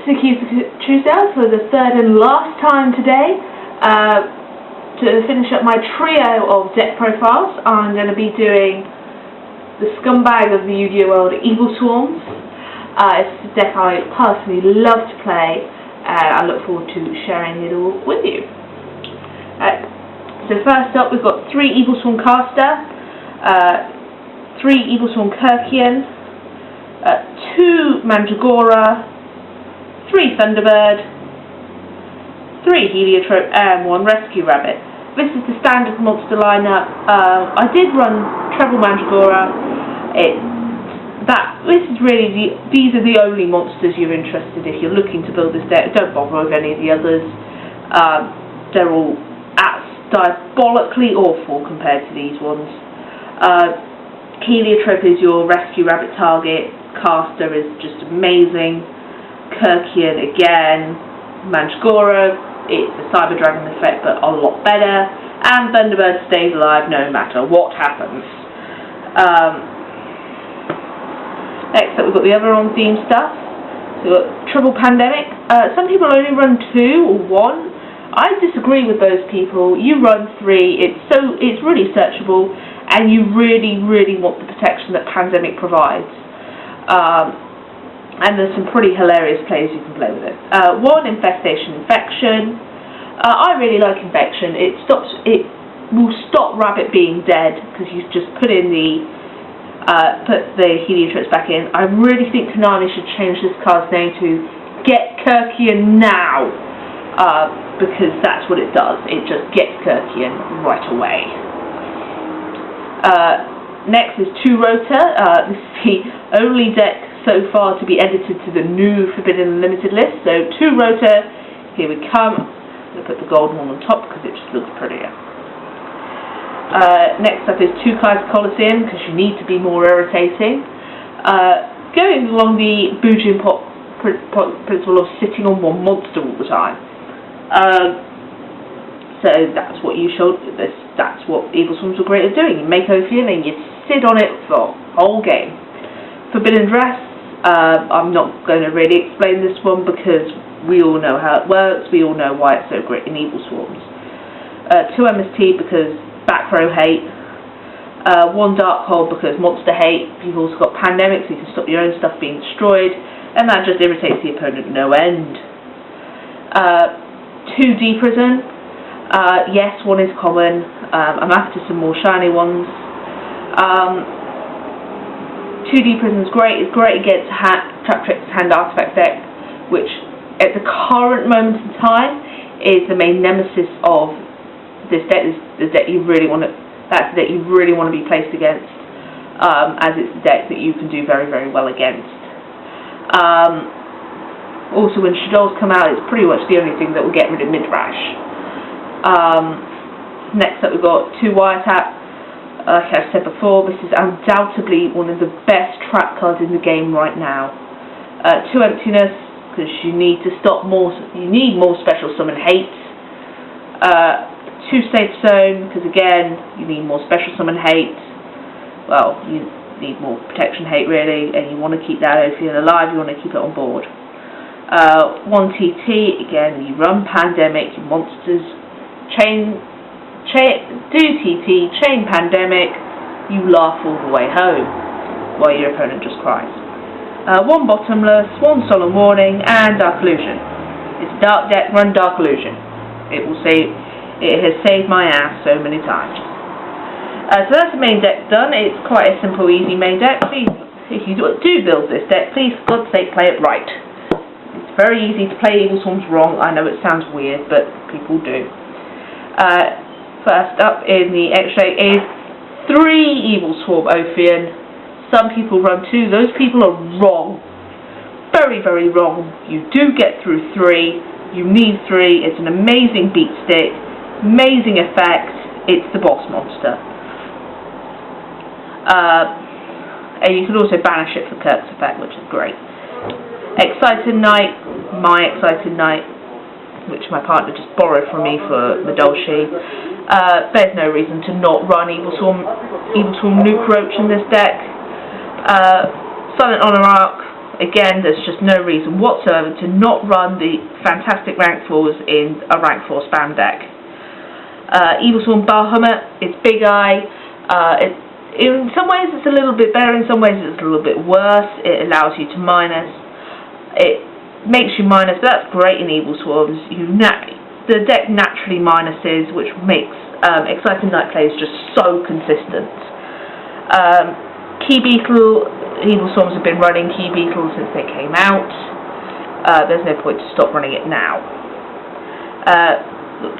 Sticky Tuesday for the third and last time today. To finish up my trio of deck profiles, I'm going to be doing the scumbag of the Yu-Gi-Oh world, Evilswarm. It's a deck I personally love to play, and I look forward to sharing it all with you. So first up, we've got 3 Evilswarm Caster, 3 Evilswarm Kirkian, 2 Mandragora, 3 Thunderbird, 3 Heliotrope, and 1 Rescue Rabbit. This is the standard monster lineup. I did run Treble Mandragora. These are the only monsters you're interested in if you're looking to build this deck. Don't bother with any of the others. They're all diabolically awful compared to these ones. Heliotrope is your Rescue Rabbit target. Caster is just amazing. Kirkian again. Mandragora, it's a Cyber Dragon effect but a lot better. And Thunderbird stays alive no matter what happens. Next up we've got the other on theme stuff. So we've got Triple Pandemic. Some people only run 2 or 1. I disagree with those people. You run 3, it's really searchable, and you really want the protection that Pandemic provides. And there's some pretty hilarious plays you can play with it. 1 Infection. I really like Infection. It will stop Rabbit being dead because you just put the Heliotropes back in. I really think Konami should change this card's name to Get Kirkian Now, because that's what it does. It just gets Kirkian right away. Next is 2 Rota. This is the only deck so far to be edited to the new Forbidden Limited list. So 2 Rota, here we come. I'm going to put the golden one on top because it just looks prettier. Next up is 2 Kaiser Coliseum because you need to be more irritating. Going along the Bujin principle of sitting on one monster all the time. So that's what that's what Evilswarms are great at doing. You make Ophion and you sit on it for the whole game. Forbidden Dress, I'm not going to really explain this one because we all know how it works, we all know why it's so great in Evilswarms. 2 MST because back row hate, 1 Dark Hole because monster hate. You've also got Pandemic so you can stop your own stuff being destroyed, and that just irritates the opponent no end. 2 D Prison, yes, 1 is common. I'm after some more shiny ones. 2D Prison is great. It's great against Trap Tricks Hand Artifact deck, which at the current moment in time is the main nemesis of this deck. That's the deck you really want to be placed against, as it's the deck that you can do very well against. Also, when Shadows come out, it's pretty much the only thing that will get rid of Midrash. Next up, we've got 2 Wiretap. Like I said before, this is undoubtedly one of the best trap cards in the game right now. 2 Emptiness, because you need more special summon hate. 2 Safe Zone, because again, you need more special summon hate. Well, you need more protection hate really, and you want to keep that Ophion alive, you want to keep it on board. 1 TT, again, you run Pandemic, your monsters do TT, chain Pandemic, you laugh all the way home while your opponent just cries. 1 Bottomless, 1 Solemn Warning, and Dark Illusion. It's a dark deck, run Dark Illusion. It has saved my ass so many times. So that's the main deck done. It's quite a simple, easy main deck. Please, if you do build this deck, please, for God's sake, play it right. It's very easy to play Evilswarms wrong. I know it sounds weird, but people do. First up in the X-ray is 3 Evilswarm Ophion. Some people run 2. Those people are wrong. Very wrong. You do get through 3. You need 3. It's an amazing beat stick. Amazing effect. It's the boss monster. And you can also banish it for Kirk's effect, which is great. Excited Knight. My Excited Knight, which my partner just borrowed from me for the Dolce. There's no reason to not run Evilswarm Nuke Roach in this deck. Silent Honor Arc, Again, there's just no reason whatsoever to not run the fantastic rank 4s in a rank 4 spam deck. Evilswarm Bahamut, it's Big Eye. In some ways it's a little bit better, in some ways it's a little bit worse. It allows you to minus. It makes you minus, but that's great in Evilswarms. The deck naturally minuses, which makes Exciting Night plays just so consistent. Key Beetle, Evilswarms have been running Key Beetle since they came out. There's no point to stop running it now.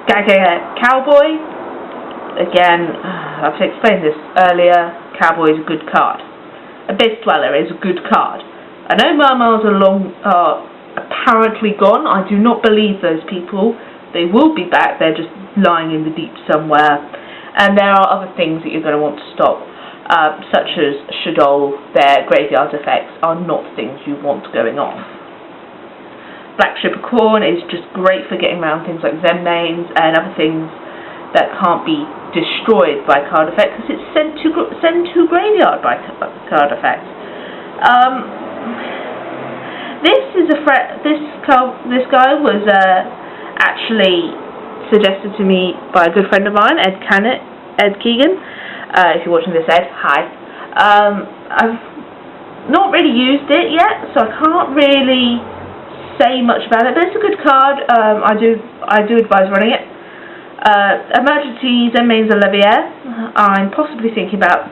Gaga Cowboy, again, I've explained this earlier, Cowboy is a good card. Abyss Dweller is a good card. I know Mermals are apparently gone. I do not believe those people. They will be back, they're just lying in the deep somewhere. And there are other things that you're going to want to stop. Such as Shadol, their graveyard effects are not things you want going off. Black Corn is just great for getting around things like Zenmaines and other things that can't be destroyed by card effects because it's sent to graveyard by card effects. This guy was actually suggested to me by a good friend of mine, Ed Keegan. If you're watching this, Ed, hi. I've not really used it yet, so I can't really say much about it, but it's a good card. I do advise running it. Emergency Zenmaines and Leviair. I'm possibly thinking about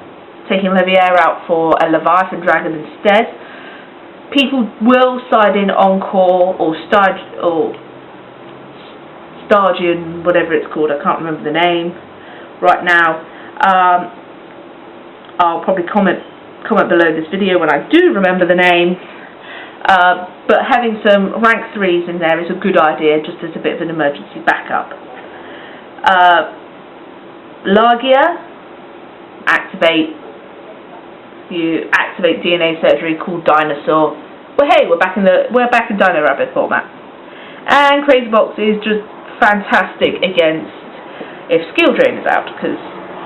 taking Leviair out for a Leviathan Dragon instead. People will side in Encore or Stargian, whatever it's called, I can't remember the name right now. I'll probably comment below this video when I do remember the name, but having some rank 3s in there is a good idea just as a bit of an emergency backup. Largia, you activate DNA surgery called Dinosaur. Well, hey, we're back in Dino Rabbit format. And Crazy Box is just fantastic against if Skill Drain is out, because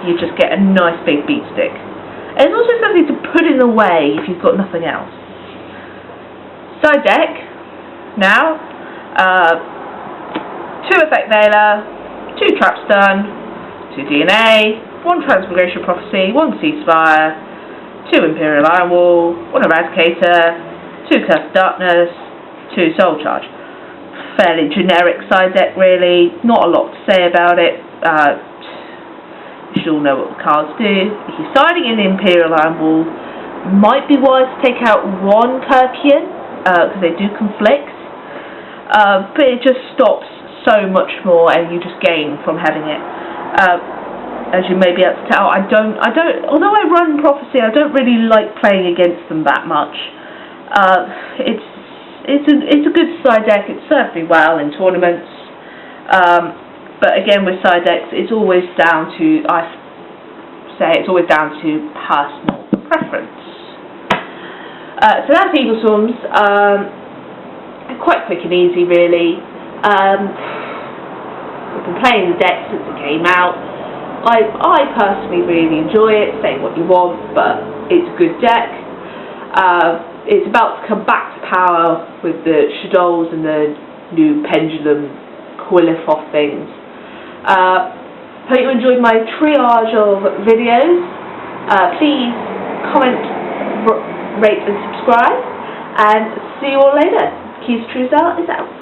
you just get a nice big beat stick. And it's also something to put in the way if you've got nothing else. Side deck, now, 2 Effect Veiler, 2 Trapstun, 2 DNA, 1 Transmigration Prophecy, 1 Ceasefire, 2 Imperial Iron Wall, 1 Eradicator, 2 Curse Darkness, 2 Soul Charge. Fairly generic side deck really, not a lot to say about it. You should all know what the cards do. If you're siding in the Imperial Iron Wall, might be wise to take out 1 Kirkian, because they do conflict. But it just stops so much more and you just gain from having it. As you may be able to tell, although I run Prophecy, I don't really like playing against them that much. It's a good side deck, it served me well in tournaments. But again, with side decks, it's always down to, personal preference. So that's Evilswarms. Quite quick and easy, really. We've been playing the deck since it came out. I personally really enjoy it. Say what you want, but it's a good deck. It's about to come back to power with the Shadows and the new Pendulum Quillifoff things. Hope you enjoyed my triage of videos. Please comment, rate and subscribe, and see you all later. Keys Truesdale is out.